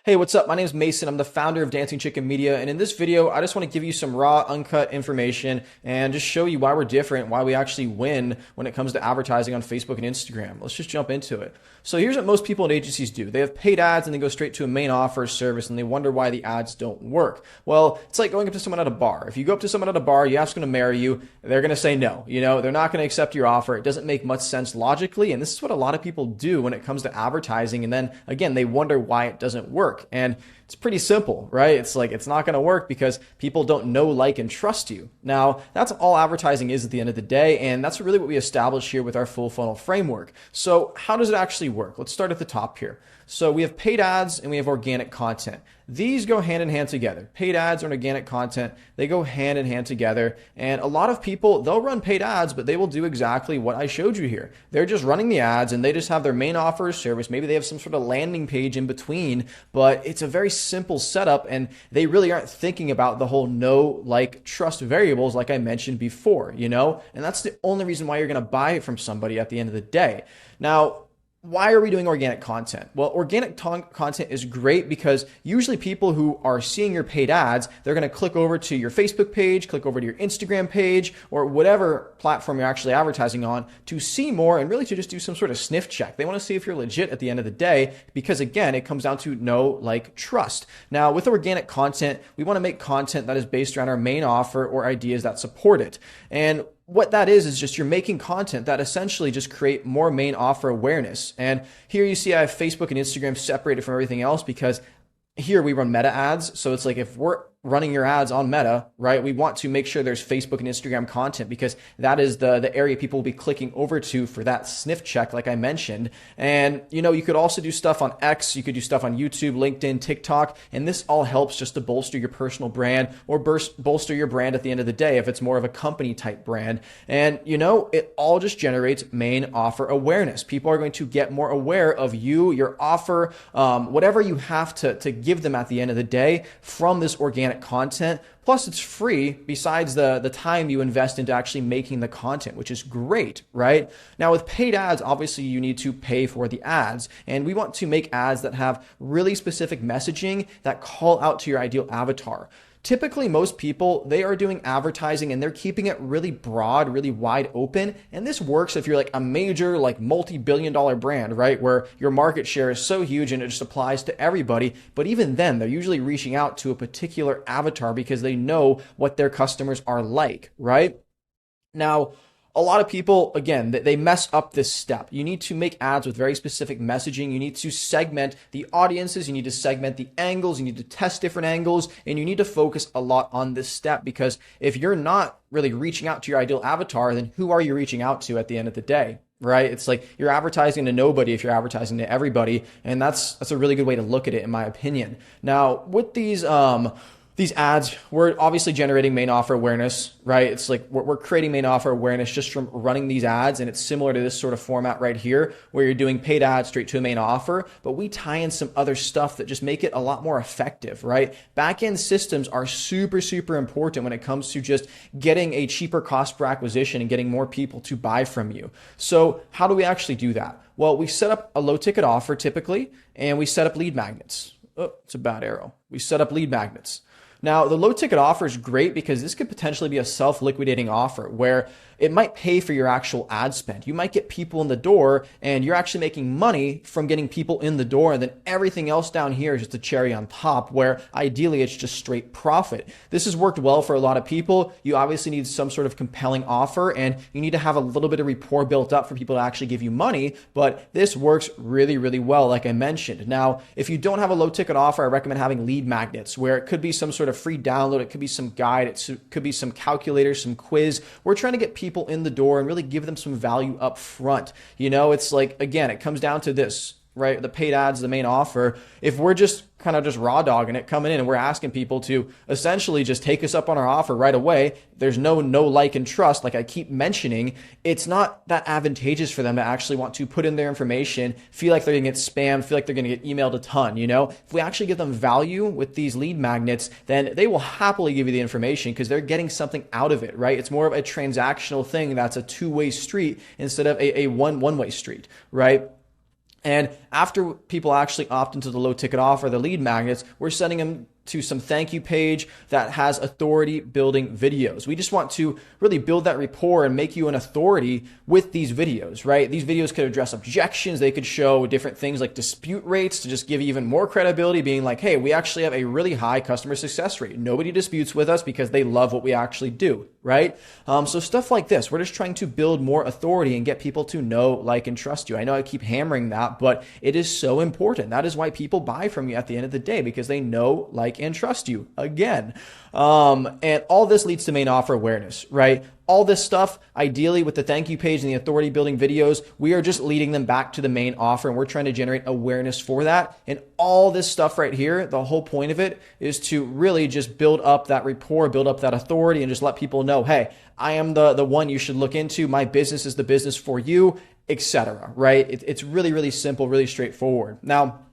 Hey, what's up? My name is Mason. I'm the founder of Dancing Chicken Media. And in this video, I just want to give you some raw, uncut information and just show you why we're different, why we actually win when it comes to advertising on Facebook and Instagram. Let's just jump into it. So here's what most people in agencies do. They have paid ads and they go straight to a main offer service and they wonder why the ads don't work. Well, it's like going up to someone at a bar. If you go up to someone at a bar, you ask them to marry you, they're going to say no. They're not going to accept your offer. It doesn't make much sense logically. And this is what a lot of people do when it comes to advertising. And then again, they wonder why it doesn't work. And it's pretty simple, right? It's like it's not going to work because people don't know, like, and trust you. Now, that's all advertising is at the end of the day, and that's really what we establish here with our full funnel framework. So how does it actually work? Let's start at the top here. So we have paid ads and we have organic content. These go hand in hand together. Paid ads and organic content, they go hand in hand together. And a lot of people, they'll run paid ads, but they will do exactly what I showed you here. They're just running the ads and they just have their main offer service. Maybe they have some sort of landing page in between, but it's a very simple setup and they really aren't thinking about the whole know, like, trust variables like I mentioned before, And that's the only reason why you're going to buy it from somebody at the end of the day. Now, why are we doing organic content? Well, organic content is great because usually people who are seeing your paid ads, they're going to click over to your Facebook page, click over to your Instagram page, or whatever platform you're actually advertising on to see more and really to just do some sort of sniff check. They want to see if you're legit at the end of the day because, again, it comes down to know, like, trust. Now, with organic content, we want to make content that is based around our main offer or ideas that support it. And what that is just you're making content that essentially just create more main offer awareness. And here you see I have Facebook and Instagram separated from everything else because here we run meta ads. So it's like if we're running your ads on Meta, right? We want to make sure there's Facebook and Instagram content because that is the area people will be clicking over to for that sniff check, like I mentioned. And, you could also do stuff on X, you could do stuff on YouTube, LinkedIn, TikTok, and this all helps just to bolster your personal brand or bolster your brand at the end of the day if it's more of a company type brand. And, it all just generates main offer awareness. People are going to get more aware of you, your offer, whatever you have to give them at the end of the day from this organic content. Plus, it's free besides the time you invest into actually making the content, which is great, right? Now, with paid ads, obviously you need to pay for the ads. And we want to make ads that have really specific messaging that call out to your ideal avatar. Typically, most people, they are doing advertising and they're keeping it really broad, really wide open. And this works if you're like a major, like multi-billion-dollar brand, right? Where your market share is so huge and it just applies to everybody. But even then, they're usually reaching out to a particular avatar because they know what their customers are like, right? Now, a lot of people, again, they mess up this step. You need to make ads with very specific messaging. You need to segment the audiences. You need to segment the angles. You need to test different angles. And you need to focus a lot on this step because if you're not really reaching out to your ideal avatar, then who are you reaching out to at the end of the day? Right? It's like you're advertising to nobody if you're advertising to everybody. And that's a really good way to look at it, in my opinion. Now, with these ads, we're obviously generating main offer awareness, right? It's like we're creating main offer awareness just from running these ads. And it's similar to this sort of format right here where you're doing paid ads straight to a main offer, but we tie in some other stuff that just make it a lot more effective, right? Back-end systems are super, super important when it comes to just getting a cheaper cost per acquisition and getting more people to buy from you. So how do we actually do that? Well, we set up a low ticket offer typically, and we set up lead magnets. Oh, it's a bad arrow. We set up lead magnets. Now, the low ticket offer is great because this could potentially be a self-liquidating offer where it might pay for your actual ad spend. You might get people in the door and you're actually making money from getting people in the door, and then everything else down here is just a cherry on top where ideally it's just straight profit. This has worked well for a lot of people. You obviously need some sort of compelling offer and you need to have a little bit of rapport built up for people to actually give you money, but this works really, really well, like I mentioned. Now, if you don't have a low ticket offer, I recommend having lead magnets where it could be some sort of free download, it could be some guide, it could be some calculator, some quiz. We're trying to get people in the door and really give them some value up front. It's like, again, it comes down to this, right? The paid ads, the main offer. If we're just kind of just raw dogging it coming in and we're asking people to essentially just take us up on our offer right away, there's no, like, and trust, like I keep mentioning, it's not that advantageous for them to actually want to put in their information, feel like they're going to get spammed, feel like they're going to get emailed a ton, If we actually give them value with these lead magnets, then they will happily give you the information because they're getting something out of it, right? It's more of a transactional thing that's a two-way street instead of a one-way street, right? And after people actually opt into the low ticket offer, the lead magnets, we're sending them to some thank you page that has authority building videos. We just want to really build that rapport and make you an authority with these videos, right? These videos could address objections. They could show different things like dispute rates to just give you even more credibility, being like, hey, we actually have a really high customer success rate. Nobody disputes with us because they love what we actually do, right? So stuff like this, we're just trying to build more authority and get people to know, like, and trust you. I know I keep hammering that, but it is so important. That is why people buy from you at the end of the day, because they know, like, and trust you again. And all this leads to main offer awareness, right? All this stuff, ideally with the thank you page and the authority building videos, we are just leading them back to the main offer, and we're trying to generate awareness for that. And all this stuff right here, the whole point of it is to really just build up that rapport, build up that authority, and just let people know, hey, I am the one you should look into. My business is the business for you, etc. Right? It's really, really simple, really straightforward. Now,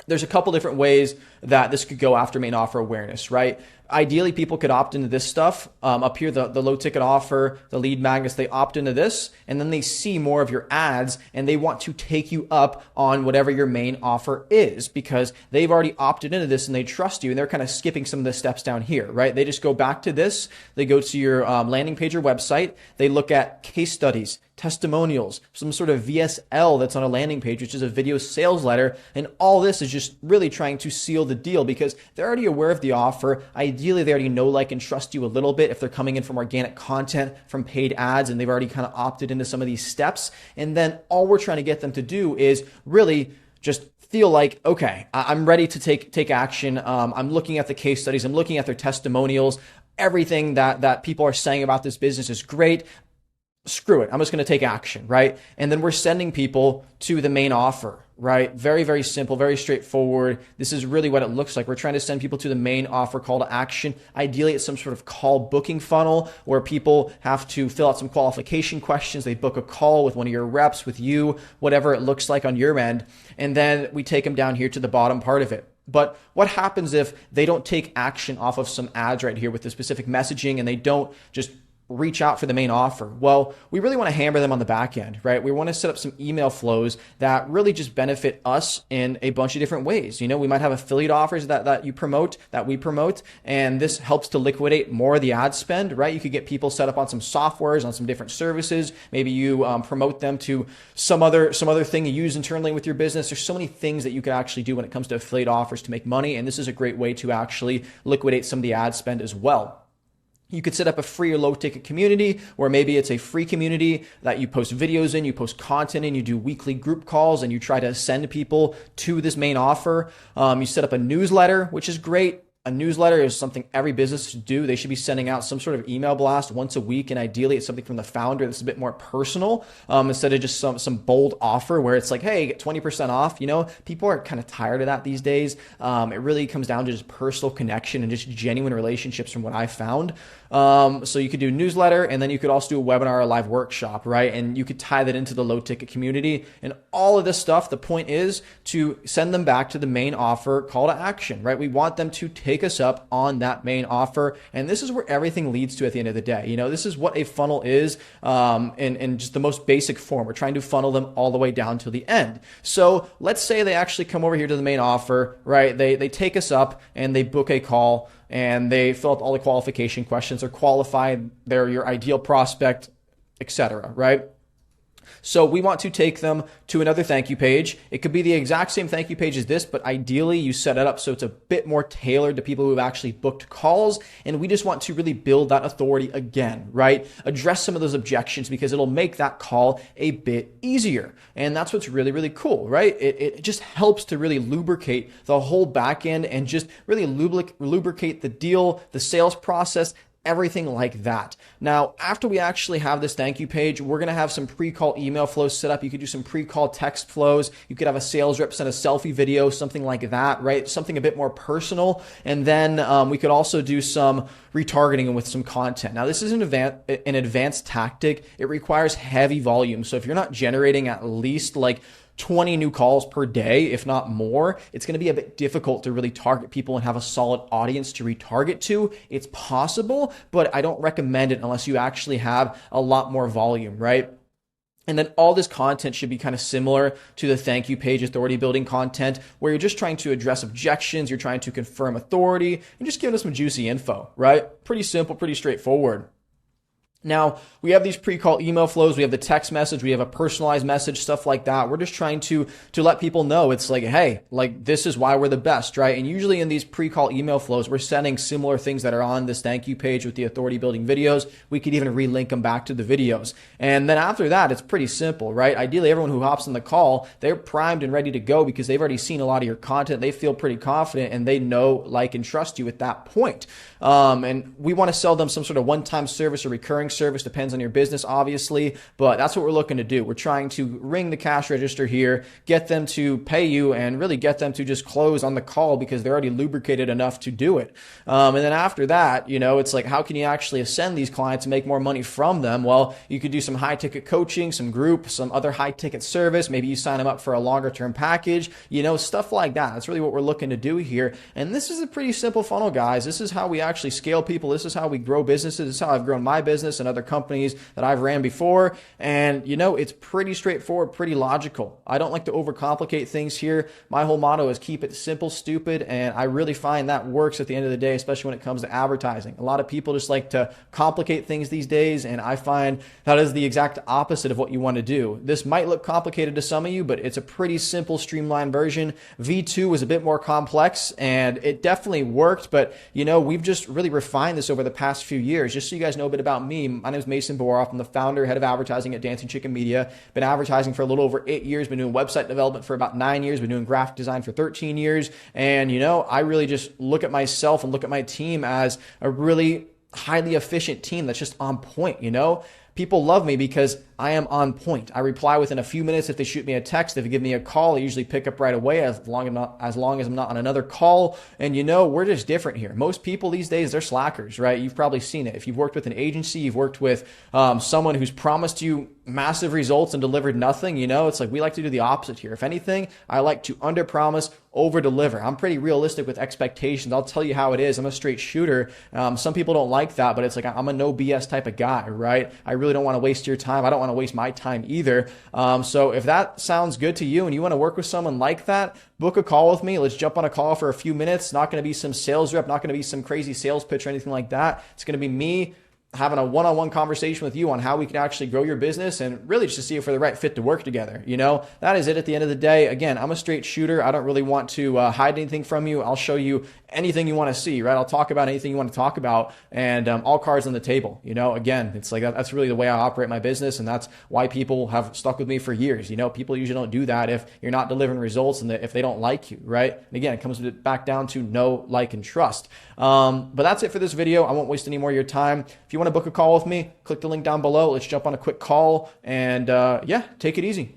there's a couple different ways that this could go after main offer awareness, right? Ideally, people could opt into this stuff. Up here, the low ticket offer, the lead magnets, they opt into this, and then they see more of your ads, and they want to take you up on whatever your main offer is, because they've already opted into this and they trust you, and they're kind of skipping some of the steps down here, right? They just go back to this. They go to your landing page or website. They look at case studies, testimonials, some sort of VSL that's on a landing page, which is a video sales letter. And all this is just really trying to seal the deal, because they're already aware of the offer. Ideally, they already know, like, and trust you a little bit if they're coming in from organic content, from paid ads, and they've already kind of opted into some of these steps. And then all we're trying to get them to do is really just feel like, okay, I'm ready to take action. I'm looking at the case studies. I'm looking at their testimonials. Everything that people are saying about this business is great. Screw it. I'm just going to take action, right? And then we're sending people to the main offer, right? Very, very simple, very straightforward. This is really what it looks like. We're trying to send people to the main offer call to action. Ideally, it's some sort of call booking funnel where people have to fill out some qualification questions. They book a call with one of your reps, with you, whatever it looks like on your end. And then we take them down here to the bottom part of it. But what happens if they don't take action off of some ads right here with the specific messaging, and they don't just reach out for the main offer? Well, we really want to hammer them on the back end, right? We want to set up some email flows that really just benefit us in a bunch of different ways. You know, we might have affiliate offers that we promote, and this helps to liquidate more of the ad spend, right? You could get people set up on some softwares, on some different services. Maybe you promote them to some other thing you use internally with your business. There's so many things that you could actually do when it comes to affiliate offers to make money, and this is a great way to actually liquidate some of the ad spend as well. You could set up a free or low ticket community, or maybe it's a free community that you post videos in, you post content in, you do weekly group calls, and you try to send people to this main offer. You set up a newsletter, which is great. A newsletter is something every business should do. They should be sending out some sort of email blast once a week, and ideally it's something from the founder that's a bit more personal, instead of just some bold offer where it's like, hey, get 20% off. You know, people are kind of tired of that these days. It really comes down to just personal connection and just genuine relationships from what I found. So you could do newsletter, and then you could also do a webinar or a live workshop, right? And you could tie that into the low ticket community and all of this stuff. The point is to send them back to the main offer call to action, right? We want them to take us up on that main offer. And this is where everything leads to at the end of the day. You know, this is what a funnel is, in just the most basic form. We're trying to funnel them all the way down to the end. So let's say they actually come over here to the main offer, right? They take us up and they book a call, and they fill out all the qualification questions. They're qualified. They're your ideal prospect, etc., right? So we want to take them to another thank you page. It could be the exact same thank you page as this, but ideally you set it up so it's a bit more tailored to people who have actually booked calls. And we just want to really build that authority again, right? Address some of those objections, because it'll make that call a bit easier. And that's what's really, really cool, right? It just helps to really lubricate the whole back end and just really lubricate the deal, the sales process, everything like that. Now, after we actually have this thank you page, we're going to have some pre-call email flows set up. You could do some pre-call text flows. You could have a sales rep send a selfie video, something like that, right? Something a bit more personal. And then we could also do some retargeting with some content. Now, this is an advanced tactic. It requires heavy volume. So if you're not generating at least like 20 new calls per day, if not more, it's going to be a bit difficult to really target people and have a solid audience to retarget to. It's possible, but I don't recommend it unless you actually have a lot more volume, right? And then all this content should be kind of similar to the thank you page authority building content, where you're just trying to address objections, you're trying to confirm authority, and just giving us some juicy info, right? Pretty simple, pretty straightforward. Now, we have these pre-call email flows, we have the text message, we have a personalized message, stuff like that. We're just trying to let people know it's like, hey, like this is why we're the best, right? And usually in these pre-call email flows, we're sending similar things that are on this thank you page with the authority building videos. We could even relink them back to the videos. And then after that, it's pretty simple, right? Ideally, everyone who hops on the call, they're primed and ready to go because they've already seen a lot of your content. They feel pretty confident and they know, like, and trust you at that point. And we want to sell them some sort of one-time service or recurring service, depends on your business, obviously, but that's what we're looking to do. We're trying to ring the cash register here, get them to pay you, and really get them to just close on the call because they're already lubricated enough to do it. And then after that, it's like, how can you actually ascend these clients and make more money from them? Well, you could do some high ticket coaching, some group, some other high ticket service. Maybe you sign them up for a longer term package, stuff like that. That's really what we're looking to do here. And this is a pretty simple funnel, guys. This is how we actually scale people. This is how we grow businesses. This is how I've grown my business and other companies that I've ran before. And it's pretty straightforward, pretty logical. I don't like to overcomplicate things here. My whole motto is keep it simple, stupid. And I really find that works at the end of the day, especially when it comes to advertising. A lot of people just like to complicate things these days. And I find that is the exact opposite of what you want to do. This might look complicated to some of you, but it's a pretty simple, streamlined version. V2 was a bit more complex and it definitely worked, but we've just really refined this over the past few years. Just so you guys know a bit about me, my name is Mason Boroff. I'm the founder, head of advertising at Dancing Chicken Media. Been advertising for a little over 8 years, been doing website development for about 9 years, been doing graphic design for 13 years. And, I really just look at myself and look at my team as a really highly efficient team that's just on point. People love me because I am on point. I reply within a few minutes if they shoot me a text. If they give me a call, I usually pick up right away as long as I'm not on another call. And we're just different here. Most people these days, they're slackers, right? You've probably seen it. If you've worked with an agency, you've worked with someone who's promised you massive results and delivered nothing, it's like we like to do the opposite here. If anything, I like to under-promise, over-deliver. I'm pretty realistic with expectations. I'll tell you how it is. I'm a straight shooter. Some people don't like that, but it's like I'm a no BS type of guy, right? I really don't want to waste your time. I don't want to waste my time either. So if that sounds good to you and you want to work with someone like that, book a call with me. Let's jump on a call for a few minutes. Not going to be some sales rep, not going to be some crazy sales pitch or anything like that. It's going to be me having a one-on-one conversation with you on how we can actually grow your business and really just to see if we're the right fit to work together. That is it at the end of the day. Again, I'm a straight shooter. I don't really want to hide anything from you. I'll show you anything you want to see, right? I'll talk about anything you want to talk about and all cards on the table. Again, it's like that's really the way I operate my business. And that's why people have stuck with me for years. People usually don't do that if you're not delivering results and if they don't like you, right? And again, it comes back down to know, like, and trust. But that's it for this video. I won't waste any more of your time. If you want to book a call with me, click the link down below. Let's jump on a quick call and take it easy.